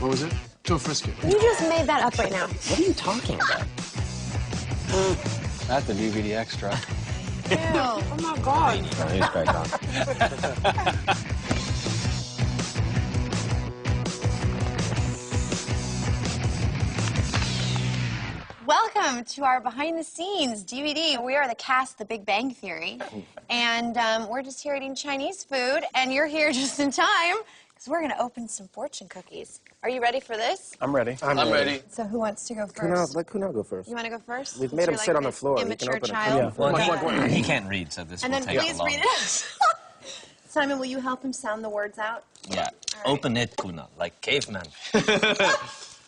What was it? Too frisky. You just made that up right now. What are you talking about? That's the DVD extra. Ew. Oh my God. No, he's back on. Welcome to our behind-the-scenes DVD. We are the cast of The Big Bang Theory, and we're just here eating Chinese food, and you're here just in time, because we're going to open some fortune cookies. Are you ready for this? I'm ready. I'm ready. So who wants to go first? Let Kunal go first. You want to go first? We've Since made him you're sit on the the floor. He can immature open it. child. Well, He can't read, so this And will then take please a long. read it. Simon, will you help him sound the words out? Yeah. right. Open it, Kuna, like caveman.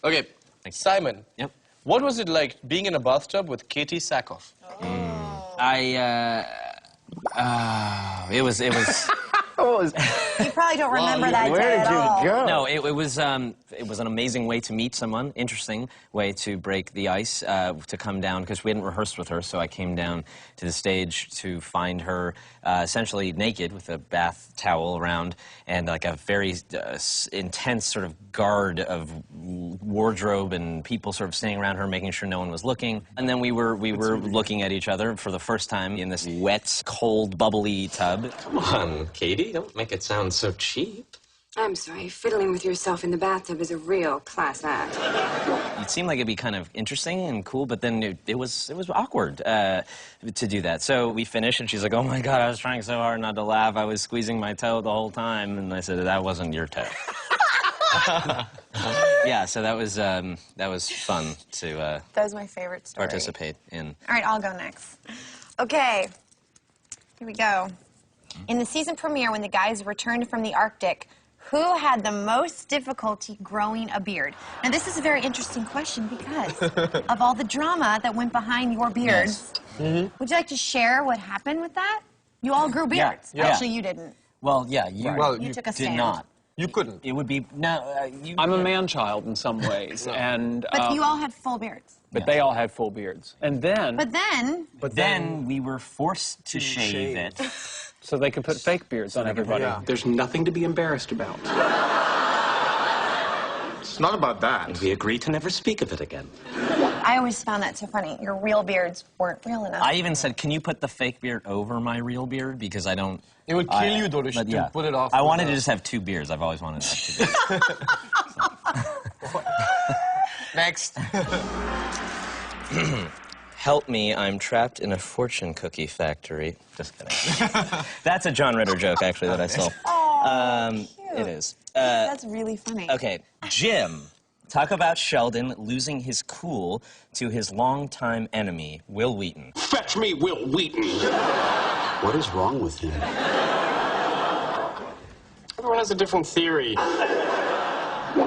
Okay, Simon. Yep. What was it like being in a bathtub with Katie Sackhoff? It was. You probably don't remember that Where day did at all. you go? No, it was an amazing way to meet someone, interesting way to break the ice, to come down, because we hadn't rehearsed with her, so I came down to the stage to find her essentially naked with a bath towel around and like a very intense sort of guard of wardrobe and people sort of standing around her, making sure no one was looking. And then we were looking at each other for the first time in this wet, cold, bubbly tub. Come on, Katie, don't make it sound so cheap. I'm sorry, fiddling with yourself in the bathtub is a real class act. It seemed like it'd be kind of interesting and cool, but then it was awkward to do that. So we finished, and she's like, "Oh my God, I was trying so hard not to laugh. I was squeezing my toe the whole time." And I said, "That wasn't your toe." Yeah, so that was fun to That was my favorite story. participate in. All right, I'll go next. Okay, here we go. In the season premiere, when the guys returned from the Arctic, who had the most difficulty growing a beard? Now, this is a very interesting question because of all the drama that went behind your beards. Yes. Would you like to share what happened with that? You all grew beards. Yeah. Actually, you didn't. Well, yeah, you You took a did stand. not. You couldn't. It would be no. I'm a man-child in some ways, and But you all had full beards. but they all had full beards, and then But then, we were forced to shave it. so they could put fake beards on everybody. Yeah. There's nothing to be embarrassed about. It's not about that. And we agreed to never speak of it again. I always found that so funny. Your real beards weren't real enough. I even said, "Can you put the fake beard over my real beard?" Because I don't. It would kill you, though, but to put it off. I wanted to just have two beards. I've always wanted to have two beards. Next. Help me, I'm trapped in a fortune cookie factory. Just kidding. That's a John Ritter joke, actually, that I saw. Cute. It is. That's really funny. Okay, Jim. Talk about Sheldon losing his cool to his longtime enemy, Will Wheaton. Fetch me Will Wheaton! What is wrong with him? Everyone has a different theory.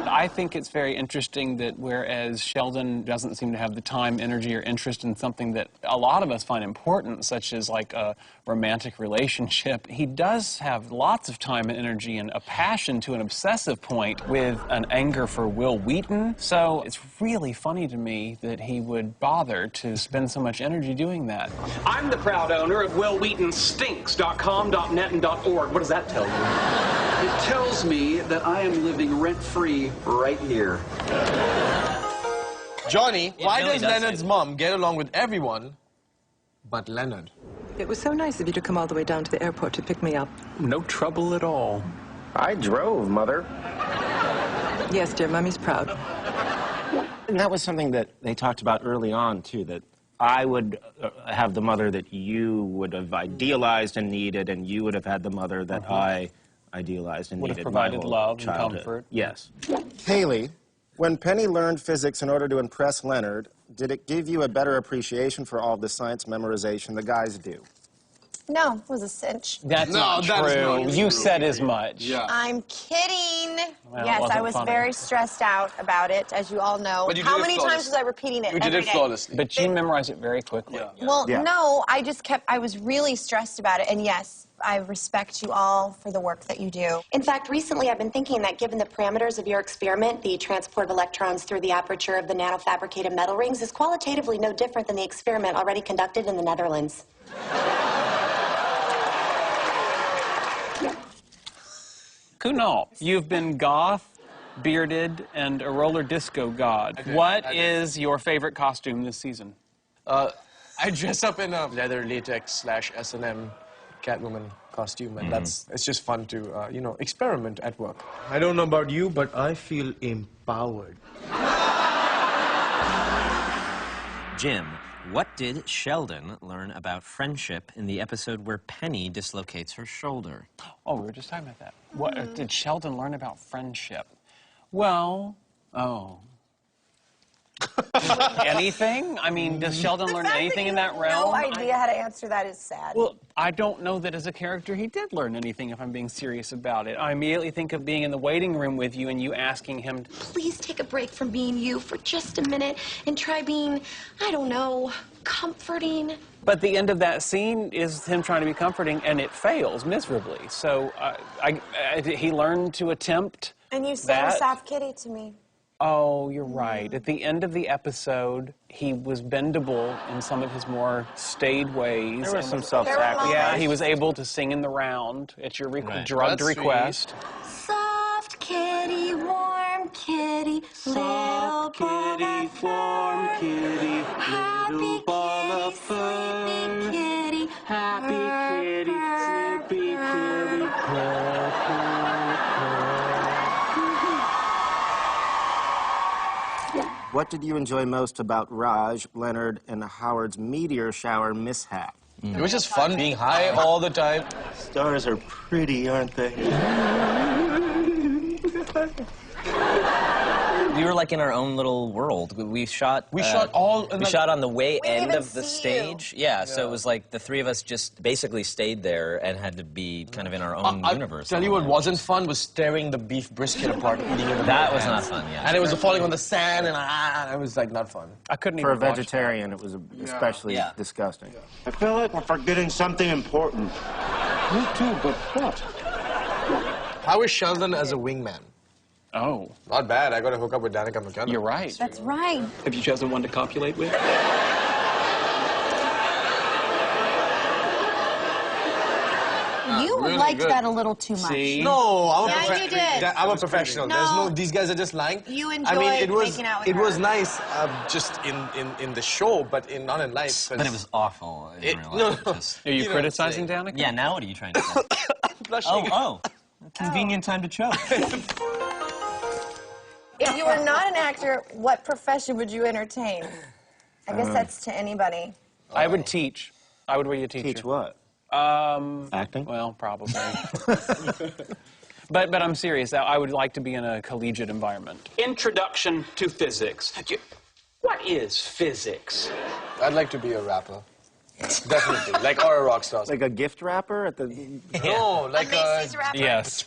I think it's very interesting that whereas Sheldon doesn't seem to have the time, energy, or interest in something that a lot of us find important, such as like a romantic relationship, he does have lots of time and energy and a passion to an obsessive point with an anger for Will Wheaton. So it's really funny to me that he would bother to spend so much energy doing that. I'm the proud owner of WillWheatonStinks.com.net and .org. What does that tell you? It tells me that I am living rent-free right here. Johnny, why really does does Leonard's say that. mom get along with everyone but Leonard? It was so nice of you to come all the way down to the airport to pick me up. No trouble at all. I drove, Mother. Yes, dear, Mummy's proud. And that was something that they talked about early on, too, that I would have the mother that you would have idealized and needed, and you would have had the mother that I idealized and Would have needed. provided my whole love and childhood. comfort. Yes. Haley, when Penny learned physics in order to impress Leonard, did it give you a better appreciation for all the science memorization the guys do? No, it was a cinch. That's No, not that is true. not You true. said as much. Yeah. I'm kidding. Well, it yes, I wasn't was funny. very stressed out about it, as you all know. But you did How it many flawless. times was I repeating it You did every it day? flawlessly. But you memorized it very quickly. Yeah. Well, Yeah. no, I was really stressed about it, and yes, I respect you all for the work that you do. In fact, recently I've been thinking that given the parameters of your experiment, the transport of electrons through the aperture of the nanofabricated metal rings is qualitatively no different than the experiment already conducted in the Netherlands. Kunal, you've been goth, bearded, and a roller disco god. What is your favorite costume this season? I dress up in a leather latex / S&M Catwoman costume, and it's just fun to, you know, experiment at work. I don't know about you, but I feel empowered. Jim, what did Sheldon learn about friendship in the episode where Penny dislocates her shoulder? Oh, we were just talking about that. What did Sheldon learn about friendship? Well, anything? I mean, does Sheldon learn anything in that realm? No idea how to answer that is sad. Well, I don't know that as a character he did learn anything, if I'm being serious about it. I immediately think of being in the waiting room with you and you asking him, Please take a break from being you for just a minute and try being, I don't know, comforting. but the end of that scene is him trying to be comforting and it fails miserably. So he learned to attempt And you sang that. a soft kitty to me. Oh, you're right. At the end of the episode, he was bendable in some of his more staid ways. There was some There self-sacrifice. were Yeah, he was able to sing in the round at your drugged That's request. Soft kitty, warm kitty, little ball of fur. Happy kitty, sleepy kitty, happy kitty, sleepy kitty. What did you enjoy most about Raj, Leonard, and Howard's meteor shower mishap? It was just fun being high all the time. Stars are pretty, aren't they? We were like in our own little world. We shot. We shot all. We shot on the way didn't end even of the see stage. Yeah, so it was like the three of us just basically stayed there and had to be kind of in our own universe. Tell you what wasn't fun was tearing the beef brisket apart, eating it. That was not fun. Yeah. And it was falling on the sand, and it was like not fun. I couldn't For a even watch vegetarian, it was especially Yeah. disgusting. I feel like we're forgetting something important. Me too, but what? How is Sheldon as a wingman? that. Oh, Not bad. I got to hook up with Danica McKenna. you're right. That's right. Have you chosen one to copulate with? You really liked good. that a little too much. See? No, I'm Yeah, a you did. I'm a professional. No. There's no. These guys are just lying. You I mean, enjoyed it was making out with it was her. nice, just in the show, but not in life. But it was awful in It- real no, life. no. Just- Are you You know, criticizing it's Danica? Yeah, now what are you trying to say? blushing. Oh, convenient time to choke. If you were not an actor, what profession would you entertain? I guess that's to anybody. I would teach. I would be a teacher. Teach what? Acting? Well, probably. But I'm serious. I would like to be in a collegiate environment. Introduction to physics. What is physics? I'd like to be a rapper. Definitely, like or a rock star. Like a gift wrapper at the... No, like a Macy's rapper. Yes.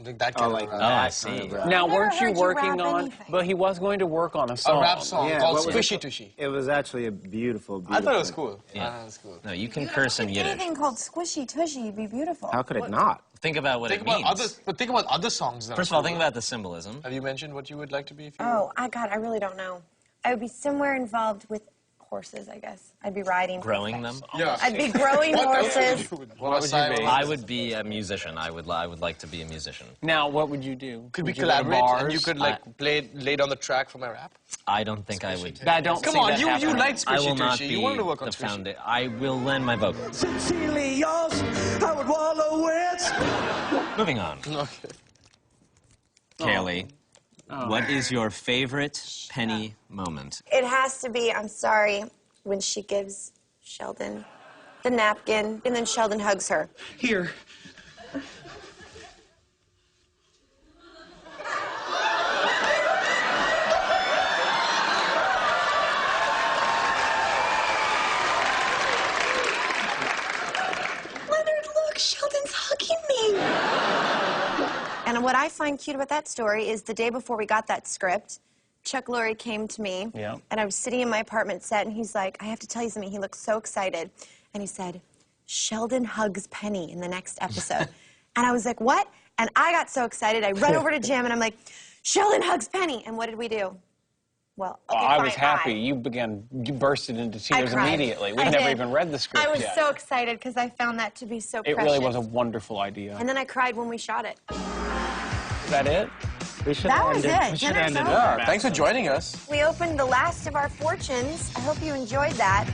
like that kind like of Oh, rap. I see. Now, I've weren't never you heard you working rap on? anything. But he was going to work on a song. A rap song Yeah, called what was it? Squishy Tushy. It was actually a beautiful, beautiful... I thought it was cool. Yeah. I thought it was cool. No, you can curse in Yiddish. Anything called squishy tushy would be beautiful. How could it not? Think about what Think it about means. think about other songs. That First of are all, cool. think about the symbolism. Have you mentioned what you would like to be? If you Oh, God, I really don't know. I would be somewhere involved with horses, I guess. I'd be riding. Growing them. Yeah. I'd be growing horses. What would you be? I would be a musician. I would like to be a musician. Now, what would you do? Could we Would you go to collaborate and bars? you could like lay down the track for my rap? I don't think I would. I don't Come see on, that you happening. like I Squishy will not Tushy. be You wanted to work on the Squishy. founder. I will lend my vocal. Sincerely yours, Howard Wallowitz. Moving on. Okay. Kaylee, what is your favorite Penny moment? It has to be, I'm sorry, when she gives Sheldon the napkin, and then Sheldon hugs her. Here. Leonard, look, Sheldon's hugging me. And what I find cute about that story is the day before we got that script, Chuck Lorre came to me, Yeah. and I was sitting in my apartment set, and he's like, I have to tell you something. He looked so excited. And he said, Sheldon hugs Penny in the next episode. And I was like, what? And I got so excited, I run over to Jim, and I'm like, Sheldon hugs Penny. And what did we do? Well, okay, I was fine, happy. bye. You bursted into tears cried. immediately. We'd I never did. even read the script I was yet. so excited because I found that to be so It precious. really was a wonderful idea. And then I cried when we shot it. Is that it? We should That end was it. it. We should Dinner's end it. over. Thanks for joining us. We opened the last of our fortunes. I hope you enjoyed that.